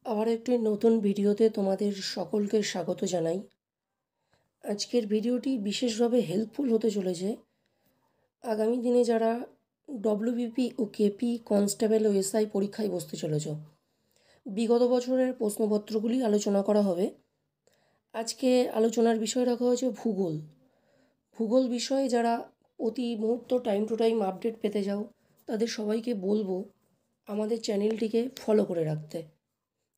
আবার একটি নতুন ভিডিওতে তোমাদের সকলকে স্বাগত জানাই। আজকের ভিডিওটি বিশেষভাবে হেল্পফুল হতে চলেছে আগামী দিনে যারা ডব্লিউবিপি ও কেপি কনস্টেবল ও এসআই পরীক্ষায় বসতে চলেছ। বিগত বছরের প্রশ্নপত্রগুলি আলোচনা করা হবে। আজকে আলোচনার বিষয় রাখা হয়েছে ভূগোল। ভূগোল বিষয়ে যারা প্রতি মুহূর্ত টাইম টু টাইম আপডেট পেতে যাও তাদের সবাইকে বলবো আমাদের চ্যানেলটিকে ফলো করে রাখতে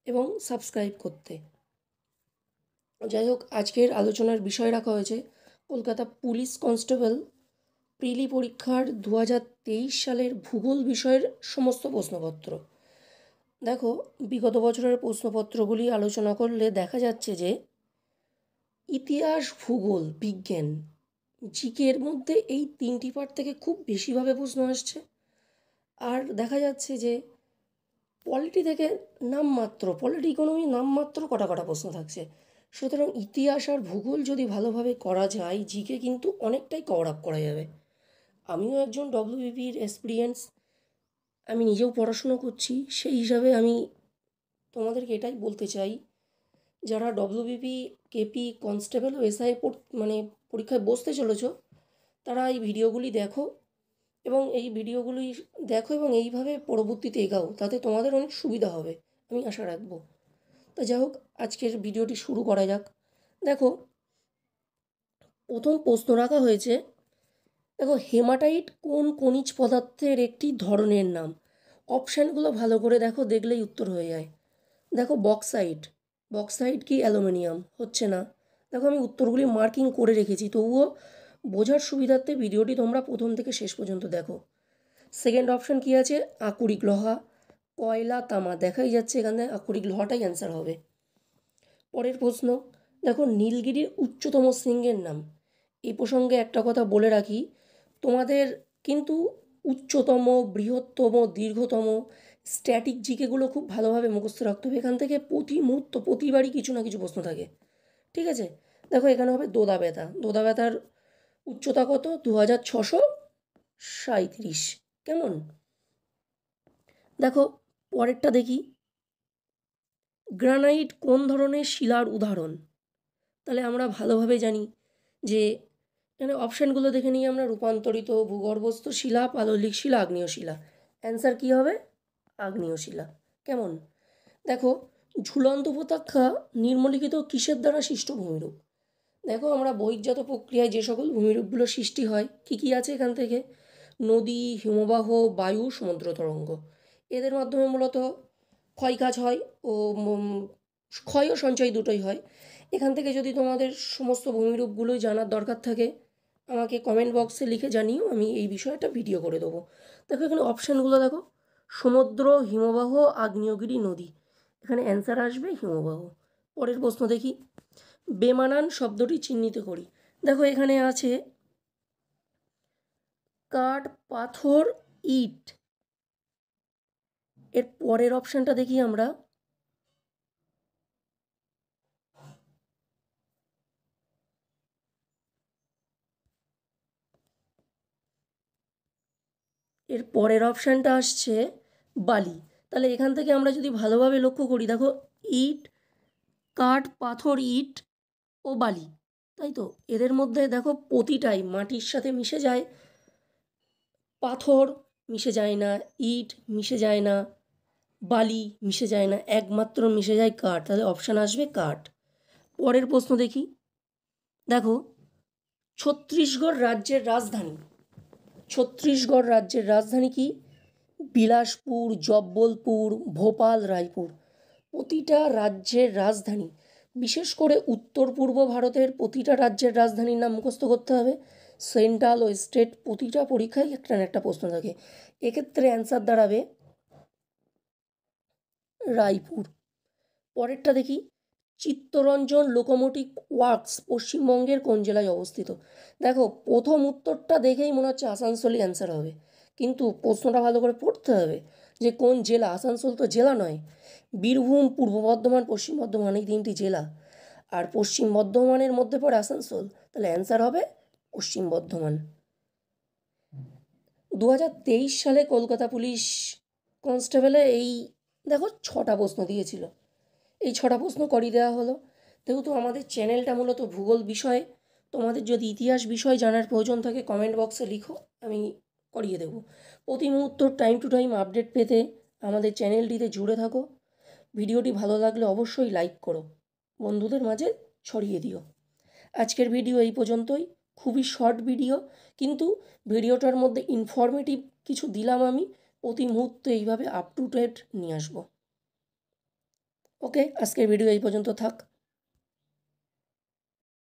এবং সাবস্ক্রাইব করতে। যাই হোক, আজকের আলোচনার বিষয় রাখা হয়েছে কলকাতা পুলিশ কনস্টেবল প্রিলি পরীক্ষার 2023 সালের ভূগোল বিষয়ের সমস্ত প্রশ্নপত্র। দেখো, বিগত বছরের প্রশ্নপত্রগুলি আলোচনা করলে দেখা যাচ্ছে যে ইতিহাস, ভূগোল, বিজ্ঞান, জিকের মধ্যে এই তিনটি পার্ট থেকে খুব বেশিভাবে প্রশ্ন আসছে। আর দেখা যাচ্ছে যে পলিটি থেকে পলিটি ইকোনমি নামমাত্র কটা প্রশ্ন থাকছে। সুতরাং ইতিহাস আর ভূগোল যদি ভালোভাবে করা যায়, জিকে কিন্তু অনেকটাই কভার আপ করা যাবে। আমিও একজন ডব্লিউবিপির এক্সপিরিয়েন্স, আমি নিজেও পড়াশুনো করছি, সেই হিসাবে আমি তোমাদেরকে এটাই বলতে চাই, যারা ডব্লিউবিপি, কেপি, কনস্টেবল ও এসআই পরীক্ষায় বসতে চলেছ তারা এই ভিডিওগুলি দেখো এবং এইভাবে পরবর্তীতে এগাও, তাতে তোমাদের অনেক সুবিধা হবে আমি আশা রাখবো। তা যাই হোক, আজকের ভিডিওটি শুরু করা যাক। দেখো, প্রথম প্রশ্ন রাখা হয়েছে, দেখো হেমাটাইট কোন খনিজ পদার্থের একটি ধরনের নাম? অপশানগুলো ভালো করে দেখো, দেখলেই উত্তর হয়ে যায়। দেখো, বক্সাইট কি অ্যালুমিনিয়াম? হচ্ছে না। দেখো, আমি উত্তরগুলি মার্কিং করে রেখেছি, তবুও বোঝার সুবিধার্থে ভিডিওটি তোমরা প্রথম থেকে শেষ পর্যন্ত দেখো। সেকেন্ড অপশান কি আছে? আকরিক লোহা, কয়লা, তামা। দেখাই যাচ্ছে এখানে আকরিক লোহাটাই অ্যান্সার হবে। পরের প্রশ্ন, দেখো নীলগিরির উচ্চতম শৃঙ্গের নাম। এই প্রসঙ্গে একটা কথা বলে রাখি, তোমাদের কিন্তু উচ্চতম, বৃহত্তম, দীর্ঘতম, স্ট্যাটিক জিকেগুলো খুব ভালোভাবে মুখস্থ রাখতে হবে। এখান থেকে প্রতি মুহূর্ত, প্রতিবারই কিছু না কিছু প্রশ্ন থাকে, ঠিক আছে? দেখো, এখানে হবে দোদা ব্যথার উচ্চতা কত? 2637। কেমন? দেখো, পরেরটা দেখি, গ্রানাইট কোন ধরনের শিলার উদাহরণ? তাহলে আমরা ভালোভাবে জানি যে এখানে অপশানগুলো দেখে নিই আমরা, রূপান্তরিত, ভূগর্ভস্থ শিলা, পাললিক শিলা, আগ্নেয় শিলা। অ্যান্সার কী হবে? আগ্নেয় শিলা। কেমন? দেখো, ঝুলন্ত উপত্যকা নিম্নলিখিত কিসের দ্বারা সৃষ্ট ভূমিরূপ? দেখো, আমরা বহির্জাত প্রক্রিয়ায় যে সকল ভূমিরূপগুলো সৃষ্টি হয় কী কী আছে এখান থেকে? নদী, হিমবাহ, বায়ু, সমুদ্র তরঙ্গ। এদের মাধ্যমে মূলত ক্ষয়কাজ হয় ও ক্ষয় ও সঞ্চয় দুটোই হয়। এখান থেকে যদি তোমাদের সমস্ত ভূমিরূপগুলো জানার দরকার থাকে আমাকে কমেন্ট বক্সে লিখে জানিও, আমি এই বিষয়ে একটা ভিডিও করে দেবো। দেখো, এখানে অপশানগুলো দেখো, সমুদ্র, হিমবাহ, আগ্নেয়গিরি, নদী। এখানে অ্যান্সার আসবে হিমবাহ। পরের প্রশ্ন দেখি, বেমানান শব্দটি চিহ্নিত করি। দেখো, এখানে আছে কাঠ, পাথর, ইট। এর পরের অপশানটা দেখি আমরা, এর পরের অপশানটা আসছে বালি। তাহলে এখান থেকে আমরা যদি ভালোভাবে লক্ষ্য করি, দেখো ইট, কাঠ, পাথর, ইট ও বালি, তাই তো? এদের মধ্যে দেখো প্রতিটাই মাটির সাথে মিশে যায়, পাথর মিশে যায় না, ইট মিশে যায় না, বালি মিশে যায় না, একমাত্র মিশে যায় কাঠ। তাহলে অপশান আসবে কাঠ। পরের প্রশ্ন দেখি, দেখো ছত্তিশগড় রাজ্যের রাজধানী কি? বিলাসপুর, জব্বলপুর, ভোপাল, রায়পুর। প্রতিটা রাজ্যের রাজধানী, বিশেষ করে উত্তর পূর্ব ভারতের প্রতিটা রাজ্যের রাজধানীর নাম মুখস্থ করতে হবে। সেন্ট্রাল ও স্টেট প্রতিটা পরীক্ষায় একটা না একটা প্রশ্ন থাকে। এক্ষেত্রে অ্যান্সার দাঁড়াবে রায়পুর। পরেরটা দেখি, চিত্তরঞ্জন লোকোমোটিভ ওয়ার্কস পশ্চিমবঙ্গের কোন জেলায় অবস্থিত? দেখো, প্রথম উত্তরটা দেখেই মনে হচ্ছে আসানসোলই অ্যান্সার হবে, কিন্তু প্রশ্নটা ভালো করে পড়তে হবে যে কোন জেলা। আসানসোল তো জেলা নয়, বীরভূম, পূর্ব বর্ধমান, পশ্চিম বর্ধমান, এই তিনটি জেলা। আর পশ্চিম বর্ধমানের মধ্যে পড়ে আসানসোল, তাহলে অ্যান্সার হবে পশ্চিম বর্ধমান। 2023 সালে কলকাতা পুলিশ কনস্টেবলে এই দেখো 6টা প্রশ্ন দিয়েছিল। এই 6টা প্রশ্ন করিয়ে দেওয়া হলো। যেহেতু আমাদের চ্যানেলটা মূলত ভূগোল বিষয়ে, তোমাদের যদি ইতিহাস বিষয় জানার প্রয়োজন থাকে কমেন্ট বক্সে লিখো, আমি করিয়ে দেবো। প্রতি মুহূর্ত টাইম টু টাইম আপডেট পেতে আমাদের চ্যানেলটিতে জুড়ে থাকো। ভিডিওটি ভালো লাগলে অবশ্যই লাইক করো, বন্ধুদের মাঝে ছড়িয়ে দিও। আজকের ভিডিও এই পর্যন্তই। খুবই শর্ট ভিডিও, কিন্তু ভিডিওটার মধ্যে ইনফরমেটিভ কিছু দিলাম আমি। প্রতি মুহূর্তে এইভাবে আপ টু ডেট নিয়ে আসবো। ওকে, আজকের ভিডিও এই পর্যন্ত থাক।